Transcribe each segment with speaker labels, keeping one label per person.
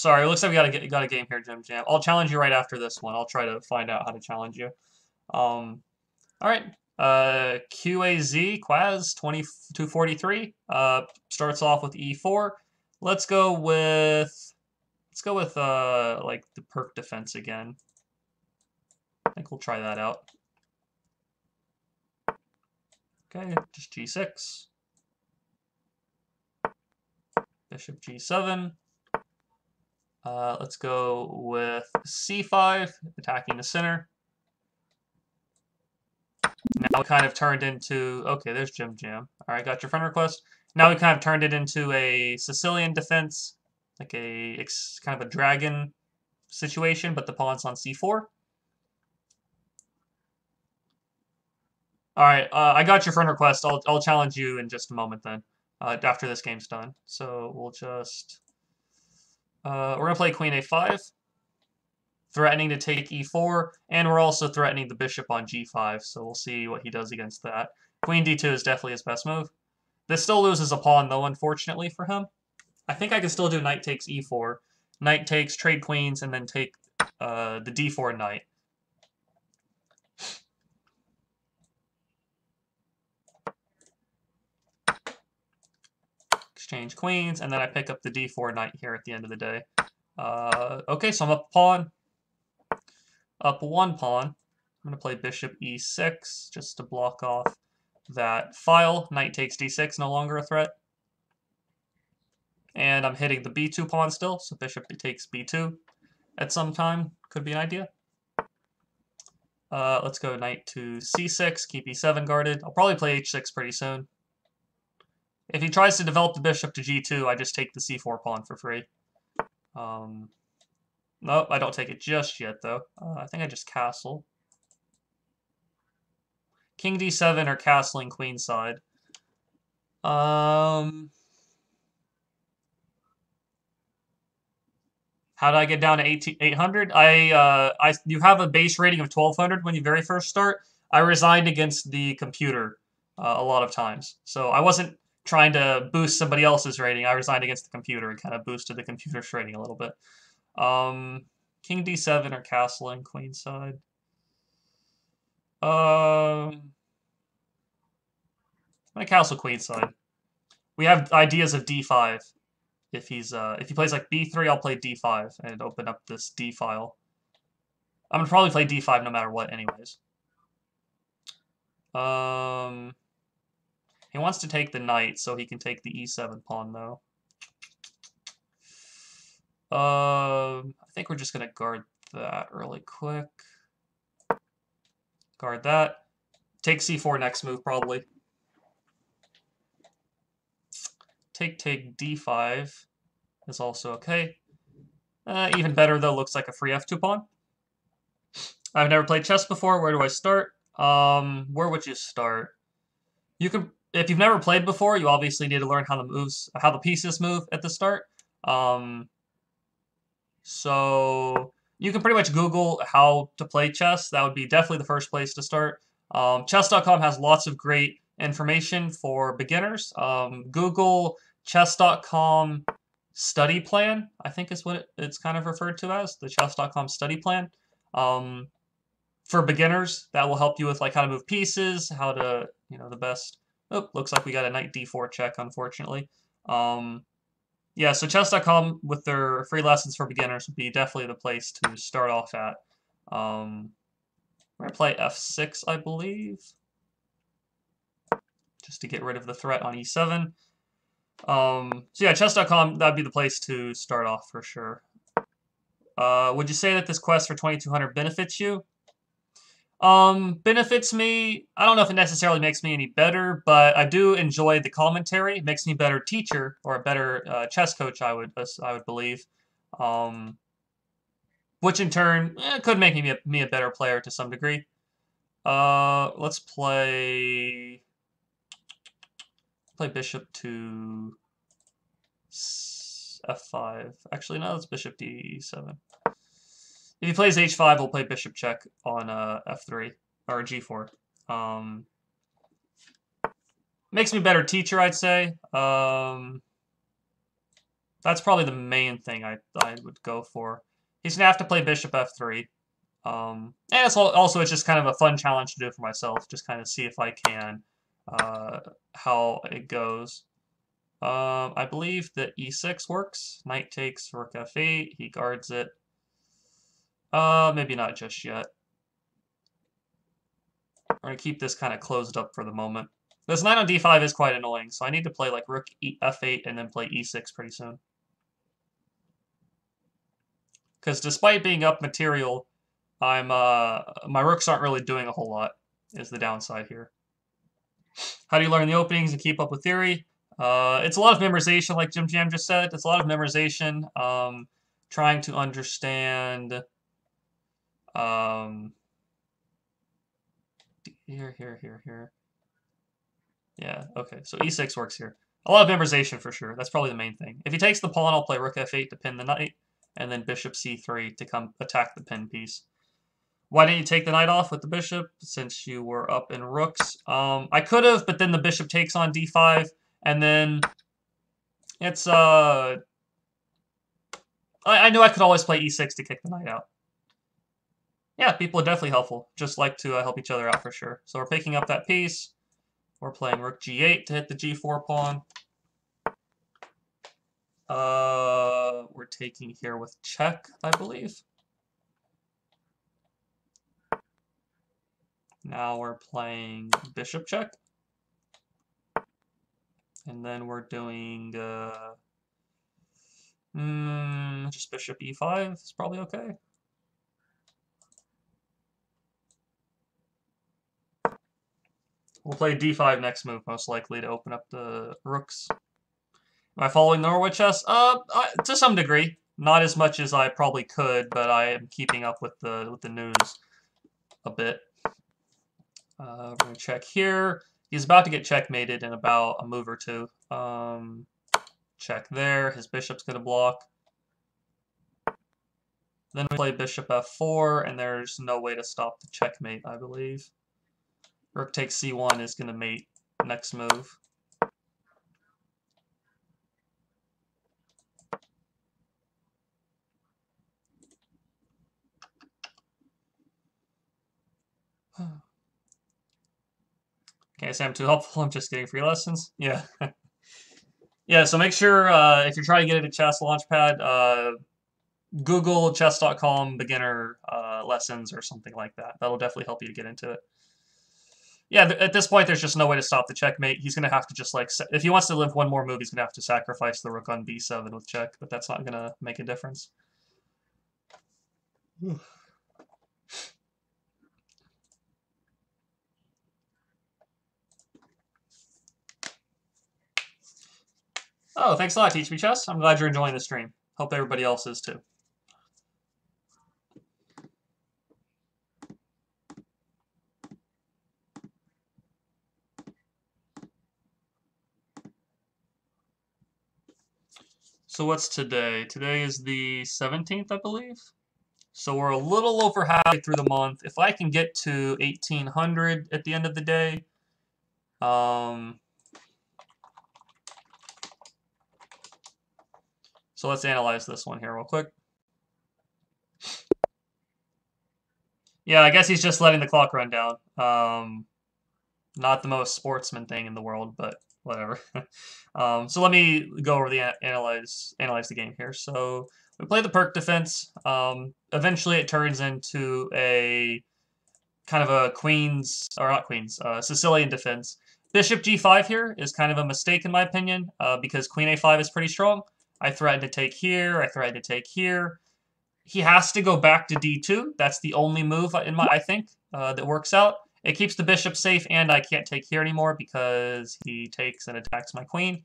Speaker 1: Sorry, it looks like we got a game here, Jim Jam. I'll challenge you right after this one. I'll try to find out how to challenge you. All right. QAZ Quaz 2243 starts off with E4. Let's go with like the perk defense again. I think we'll try that out. Okay, just G6. Bishop G7. Let's go with C5, attacking the center. Now we kind of turned into... Okay, there's Jim Jam. All right, got your friend request. Now we kind of turned it into a Sicilian defense, like a kind of a dragon situation, but the pawn's on C4. All right, I got your friend request. I'll challenge you in just a moment then, after this game's done. So we'll just... we're going to play Queen A5, threatening to take E4, and we're also threatening the bishop on G5, so we'll see what he does against that. Queen D2 is definitely his best move. This still loses a pawn, though, unfortunately for him. I think I can still do knight takes E4. Knight takes, trade queens, and then take the D4 knight. Exchange queens, and then I pick up the D4 knight here at the end of the day. Okay, so I'm up a pawn. Up one pawn. I'm going to play bishop E6 just to block off that file. Knight takes D6, no longer a threat. And I'm hitting the B2 pawn still, so bishop takes B2 at some time. Could be an idea. Let's go knight to C6, keep E7 guarded. I'll probably play H6 pretty soon. If he tries to develop the bishop to G2, I just take the C4 pawn for free. Nope, I don't take it just yet, though. I think I just castle. King D7 or castling queenside. How did I get down to 800? You have a base rating of 1200 when you very first start. I resigned against the computer a lot of times. So I wasn't trying to boost somebody else's rating. I resigned against the computer and kind of boosted the computer's rating a little bit. King D7 or castling queenside. I'm gonna castle queenside. We have ideas of D5. If he plays like B3, I'll play D5 and open up this D file. I'm gonna probably play D5 no matter what, anyways. He wants to take the knight, so he can take the E7 pawn though. I think we're just gonna guard that really quick. Guard that. Take C4 next move, probably. Take D5 is also okay. Even better, though, looks like a free F2 pawn. I've never played chess before. Where do I start? Where would you start? You can, if you've never played before, you obviously need to learn how the pieces move at the start. So you can pretty much Google how to play chess. That would be definitely the first place to start. Chess.com has lots of great information for beginners. Google chess.com study plan, I think is what it's kind of referred to as, the chess.com study plan. For beginners, that will help you with like how to move pieces, how to, the best. Oh, looks like we got a knight d4 check, unfortunately. Yeah, so chess.com with their free lessons for beginners would be definitely the place to start off at. We're going to play f6, I believe, just to get rid of the threat on e7. So yeah, chess.com, that'd be the place to start off for sure. Would you say that this quest for 2200 benefits you? Benefits me. I don't know if it necessarily makes me any better, but I do enjoy the commentary. It makes me a better teacher or a better chess coach, I would believe. Which in turn could make me a better player to some degree. Let's play bishop to f5. Actually, no, it's bishop d7. If he plays h5, we'll play bishop check on f3 or g4. Makes me a better teacher, I'd say. That's probably the main thing I would go for. He's gonna have to play bishop f3. And it's also it's just kind of a fun challenge to do for myself. Just kind of see if I can, how it goes. I believe that e6 works. Knight takes, rook f8. He guards it. Maybe not just yet. We're gonna keep this kind of closed up for the moment. This knight on d5 is quite annoying, so I need to play like rook f8 and then play e6 pretty soon. Because despite being up material, I'm my rooks aren't really doing a whole lot, is the downside here. How do you learn the openings and keep up with theory? It's a lot of memorization, like Jim Jam just said. It's a lot of memorization, trying to understand here. Yeah, okay, so e6 works here. A lot of memorization for sure. That's probably the main thing. If he takes the pawn, I'll play rook f8 to pin the knight, and then bishop c3 to come attack the pin piece. Why didn't you take the knight off with the bishop since you were up in rooks? I could have, but then the bishop takes on d5, and then it's I knew I could always play e6 to kick the knight out. Yeah, people are definitely helpful. Just like to help each other out for sure. So we're picking up that piece. We're playing rook g8 to hit the g4 pawn. We're taking here with check, I believe. Now we're playing bishop check. And then we're doing just bishop e5 is probably okay. We'll play d5 next move, most likely, to open up the rooks. Am I following the Norway chess? To some degree. Not as much as I probably could, but I am keeping up with the news a bit. We're going to check here. He's about to get checkmated in about a move or two. Check there. His bishop's going to block. Then we play bishop f4, and there's no way to stop the checkmate, I believe. Rook takes c1 is going to mate next move. Can't say I'm too helpful. I'm just getting free lessons. Yeah. Yeah, so make sure if you're trying to get into Chess Launchpad, Google chess.com beginner lessons or something like that. That'll definitely help you to get into it. Yeah, at this point, there's just no way to stop the checkmate. He's going to have to just, like, if he wants to live one more move, he's going to have to sacrifice the rook on b7 with check, but that's not going to make a difference. Oh, thanks a lot, Teach Me Chess. I'm glad you're enjoying the stream. Hope everybody else is too. So what's today? Today is the 17th, I believe. So we're a little over halfway through the month. If I can get to 1800 at the end of the day, so let's analyze this one here real quick. Yeah, I guess he's just letting the clock run down. Not the most sportsman thing in the world, but whatever. So let me go over the analyze the game here. So we play the perk defense. Eventually it turns into a kind of a queen's, or not queen's, Sicilian defense. Bishop g5 here is kind of a mistake in my opinion, because queen a5 is pretty strong. I threaten to take here, I threaten to take here. He has to go back to d2. That's the only move I think that works out. It keeps the bishop safe, and I can't take here anymore because he takes and attacks my queen.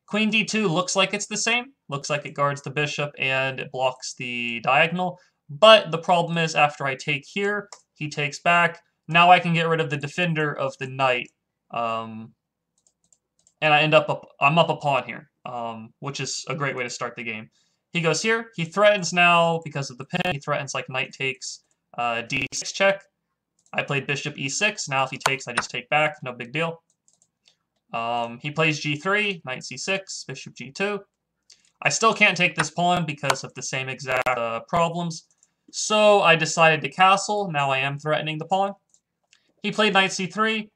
Speaker 1: Queen d2 looks like it's the same. Looks like it guards the bishop and it blocks the diagonal. But the problem is after I take here, he takes back. Now I can get rid of the defender of the knight. And I'm up a pawn here, which is a great way to start the game. He goes here. He threatens now because of the pin. He threatens like knight takes d6 check. I played bishop e6. Now if he takes, I just take back. No big deal. He plays g3, knight c6, bishop g2. I still can't take this pawn because of the same exact problems. So I decided to castle. Now I am threatening the pawn. He played knight c3.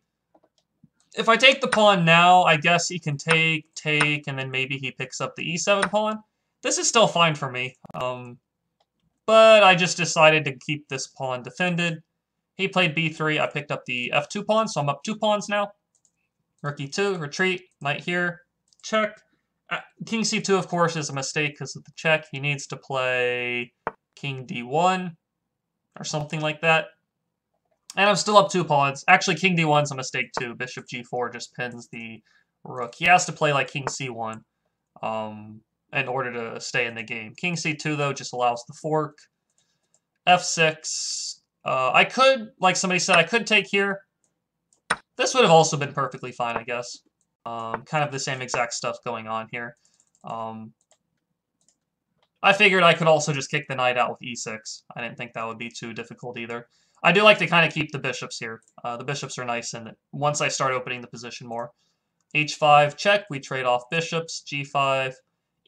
Speaker 1: If I take the pawn now, I guess he can take, and then maybe he picks up the e7 pawn. This is still fine for me. But I just decided to keep this pawn defended. He played b3. I picked up the f2 pawn, so I'm up 2 pawns now. Rook e2, retreat, knight here, check. King c2, of course, is a mistake because of the check. He needs to play king d1 or something like that. And I'm still up 2 pawns. Actually, king d1's a mistake too. Bishop g4 just pins the rook. He has to play like king c1 in order to stay in the game. King c2, though, just allows the fork. f6. I could, like somebody said, I could take here. This would have also been perfectly fine, I guess. Kind of the same exact stuff going on here. I figured I could also just kick the knight out with e6. I didn't think that would be too difficult either. I do like to kind of keep the bishops here. The bishops are nice, and once I start opening the position more. h5, check. We trade off bishops. g5,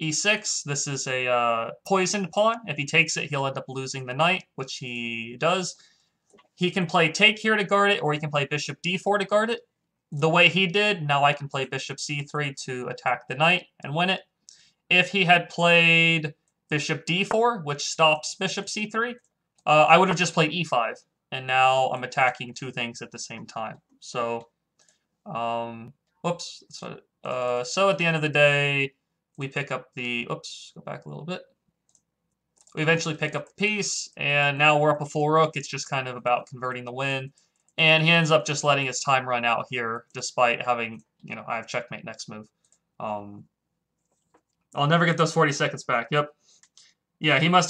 Speaker 1: e6. This is a poisoned pawn. If he takes it, he'll end up losing the knight, which he does. He can play take here to guard it, or he can play bishop d4 to guard it. The way he did, now I can play bishop c3 to attack the knight and win it. If he had played bishop d4, which stops bishop c3, I would have just played e5. And now I'm attacking 2 things at the same time. So, whoops. So at the end of the day, we pick up the, oops, go back a little bit. We eventually pick up the piece, and now we're up a full rook. It's just kind of about converting the win. And he ends up just letting his time run out here, despite having, I have checkmate next move. I'll never get those 40 seconds back. Yep. Yeah, he must